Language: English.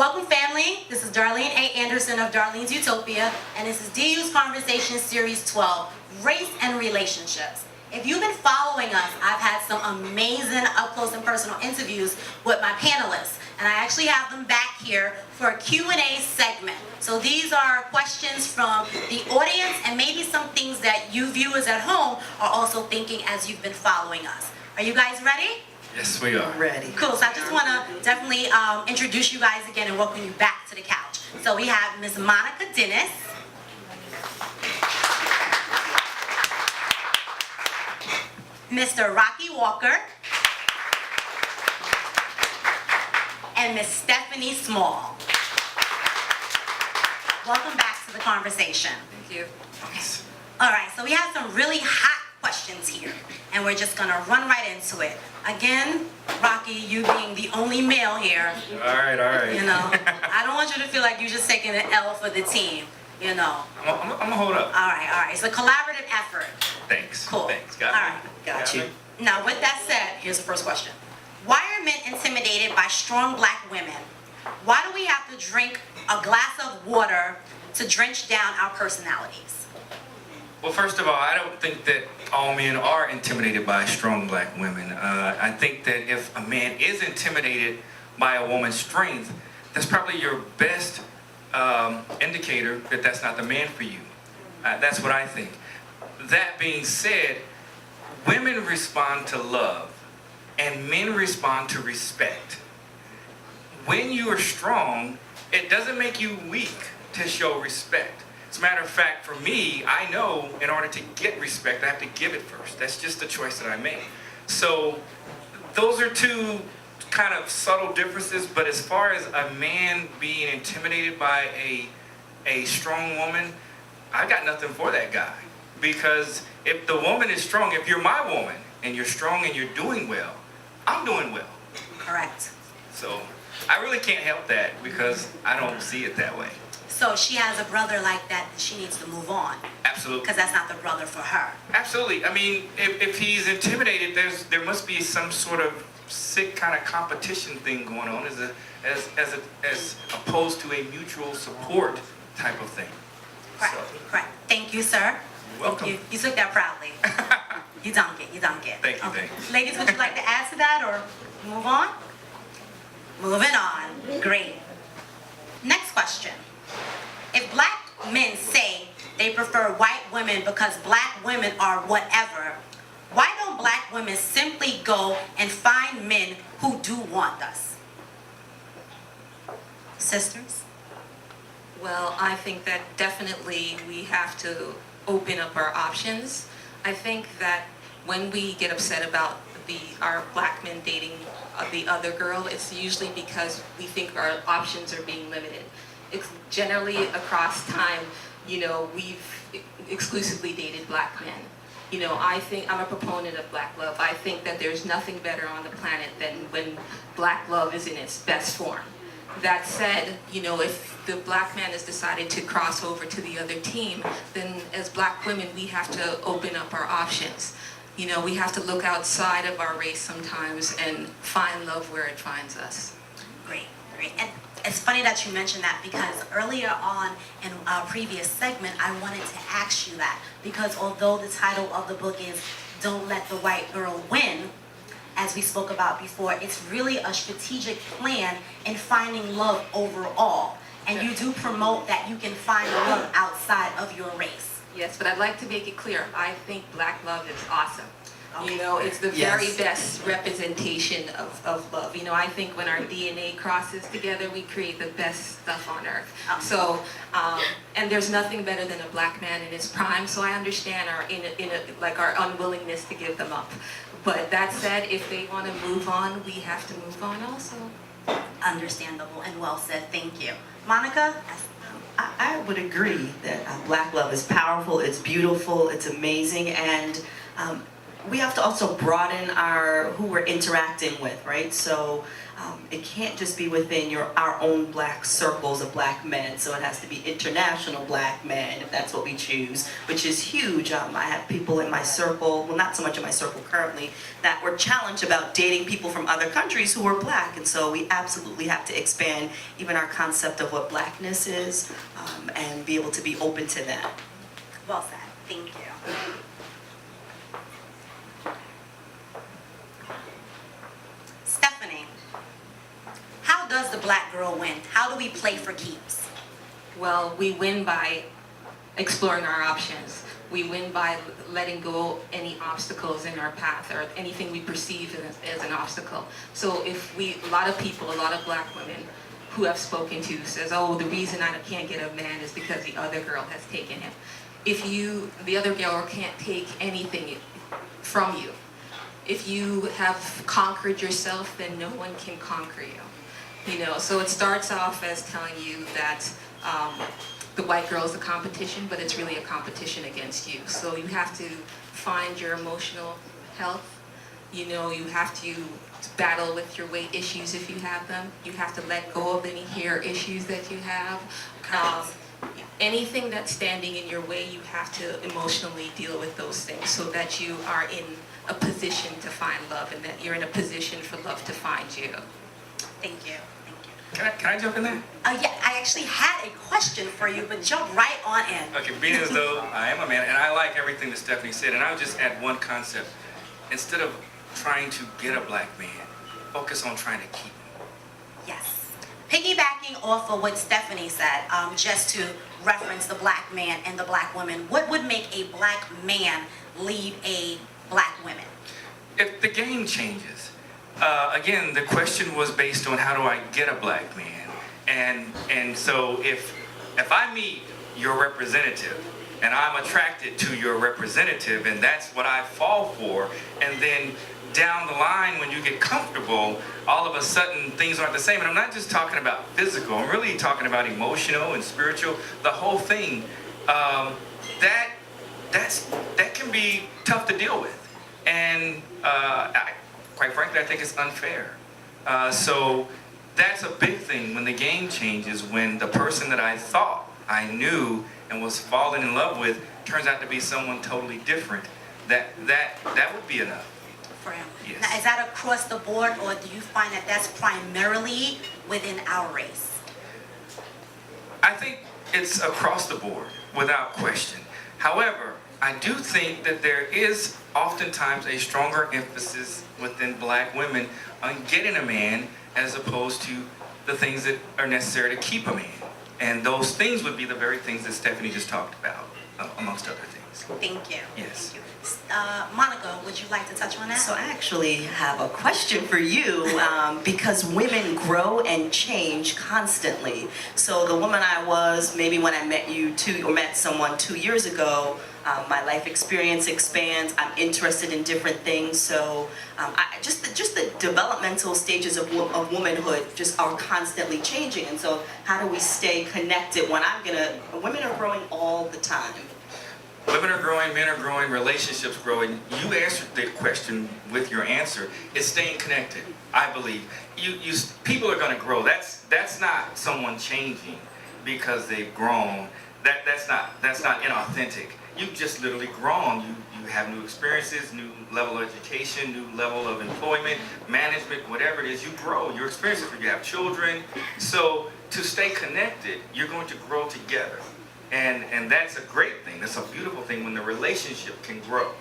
Welcome, family. This is Darlene A. Anderson of Darlene's Utopia, and this is DU's Conversation Series 12, Race and Relationships. If you've been following us, I've had some amazing up-close and personal interviews with my panelists, and I actually have them back here for a Q&A segment. So these are questions from the audience and maybe some things that you viewers at home are also thinking as you've been following us. Are you guys ready? Yes, we are. Ready. Cool, so I just want to definitely introduce you guys again and welcome you back to the couch. So we have Ms. Monica Dennis, Mr. Rocky Walker, and Ms. Stephanie Small. Welcome back to the conversation. Thank you. Okay. All right, so we have some really hot questions here, and we're just gonna run right into it. Again, Rocky, you being the only male here. All right. You know, I don't want you to feel like you're just taking an L for the team, you know. I'm gonna hold up. All right. It's a collaborative effort. Thanks. Cool. Thanks. Got All me. right. Got you. Now, with that said, here's the first question. Why are men intimidated by strong black women? Why do we have to drink a glass of water to drench down our personalities? Well, first of all, I don't think that all men are intimidated by strong black women. I think that if a man is intimidated by a woman's strength, that's probably your best indicator that that's not the man for you. That's what I think. That being said, women respond to love, and men respond to respect. When you are strong, it doesn't make you weak to show respect. As a matter of fact, for me, I know in order to get respect, I have to give it first. That's just the choice that I make. So those are two kind of subtle differences, but as far as a man being intimidated by a strong woman, I got nothing for that guy. Because if the woman is strong, if you're my woman, and you're strong and you're doing well, I'm doing well. Correct. So I really can't help that because I don't see it that way. So she has a brother like that she needs to move on. Absolutely. Because that's not the brother for her. Absolutely. I mean, if he's intimidated, there must be some sort of sick kind of competition thing going on as opposed to a mutual support type of thing. Correct. So, Correct. Thank you, sir. You're welcome. You took that proudly. You dunk it. Thank you, thank you. Ladies, would you like to add to that or move on? Moving on. Great. Next question. If black men say they prefer white women because black women are whatever, why don't black women simply go and find men who do want us? Sisters? Well, I think that definitely we have to open up our options. I think that when we get upset about our black men dating the other girl, it's usually because we think our options are being limited. It's generally across time, we've exclusively dated black men. I think I'm a proponent of black love. I think that there's nothing better on the planet than when black love is in its best form. That said, if the black man has decided to cross over to the other team, then as black women, we have to open up our options. We have to look outside of our race sometimes and find love where it finds us. Great. And it's funny that you mentioned that because earlier on in our previous segment, I wanted to ask you that because although the title of the book is Don't Let the White Girl Win, as we spoke about before, it's really a strategic plan in finding love overall. And you do promote that you can find love outside of your race. Yes, but I'd like to make it clear, I think black love is awesome. Okay. It's the very best representation of love. I think when our DNA crosses together, we create the best stuff on earth. So, and there's nothing better than a black man in his prime, so I understand our unwillingness to give them up. But that said, if they want to move on, we have to move on also. Understandable and well said. Thank you. Monica? I would agree that black love is powerful, it's beautiful, it's amazing, and we have to also broaden who we're interacting with, right? So It can't just be within our own black circles of black men, so it has to be international black men, if that's what we choose, which is huge. I have people in my circle, well, not so much in my circle currently, that were challenged about dating people from other countries who were black, and so we absolutely have to expand even our concept of what blackness is, and be able to be open to that. Well said. Thank you. Stephanie, how does the black girl win? How do we play for keeps? Well, we win by exploring our options. We win by letting go any obstacles in our path or anything we perceive as an obstacle. So if a lot of people, a lot of black women who I've spoken to says, oh, the reason I can't get a man is because the other girl has taken him. If the other girl can't take anything from you, if you have conquered yourself, then no one can conquer you. You know, so it starts off as telling you that the white girl is a competition, but it's really a competition against you. So you have to find your emotional health. You know, you have to battle with your weight issues if you have them. You have to let go of any hair issues that you have. Anything that's standing in your way, you have to emotionally deal with those things so that you are in a position to find love and that you're in a position for love to find you. Thank you. Can I jump in there? Yeah, I actually had a question for you, but jump right on in. Okay, being as though I am a man, and I like everything that Stephanie said, and I would just add one concept. Instead of trying to get a black man, focus on trying to keep him. Yes. Piggybacking off of what Stephanie said, just to reference the black man and the black woman, what would make a black man leave a black woman? If the game changes, again, the question was based on how do I get a black man, and so if I meet your representative and I'm attracted to your representative and that's what I fall for, and then down the line when you get comfortable, all of a sudden things aren't the same. And I'm not just talking about physical, I'm really talking about emotional and spiritual, the whole thing. That can be tough to deal with. And quite frankly, I think it's unfair. So that's a big thing when the game changes, when the person that I thought I knew and was falling in love with turns out to be someone totally different. That would be enough. For him. Yes. Now, is that across the board, or do you find that that's primarily within our race? I think it's across the board, without question. However, I do think that there is oftentimes a stronger emphasis within black women on getting a man as opposed to the things that are necessary to keep a man. And those things would be the very things that Stephanie just talked about, amongst other things. Thank you. Yes. Thank you. Monica, would you like to touch on that? So I actually have a question for you, because women grow and change constantly. So the woman I was, maybe when I met you met someone 2 years ago, my life experience expands. I'm interested in different things. So just the developmental stages of womanhood just are constantly changing. And so how do we stay connected when women are growing all the time? Women are growing, men are growing, relationships growing. You answered the question with your answer. It's staying connected, I believe. People are going to grow. That's not someone changing because they've grown. That's not inauthentic. You've just literally grown. You have new experiences, new level of education, new level of employment, management, whatever it is. You grow. Your experiences, you have children. So to stay connected, you're going to grow together. And that's a great thing. That's a beautiful thing when the relationship can grow.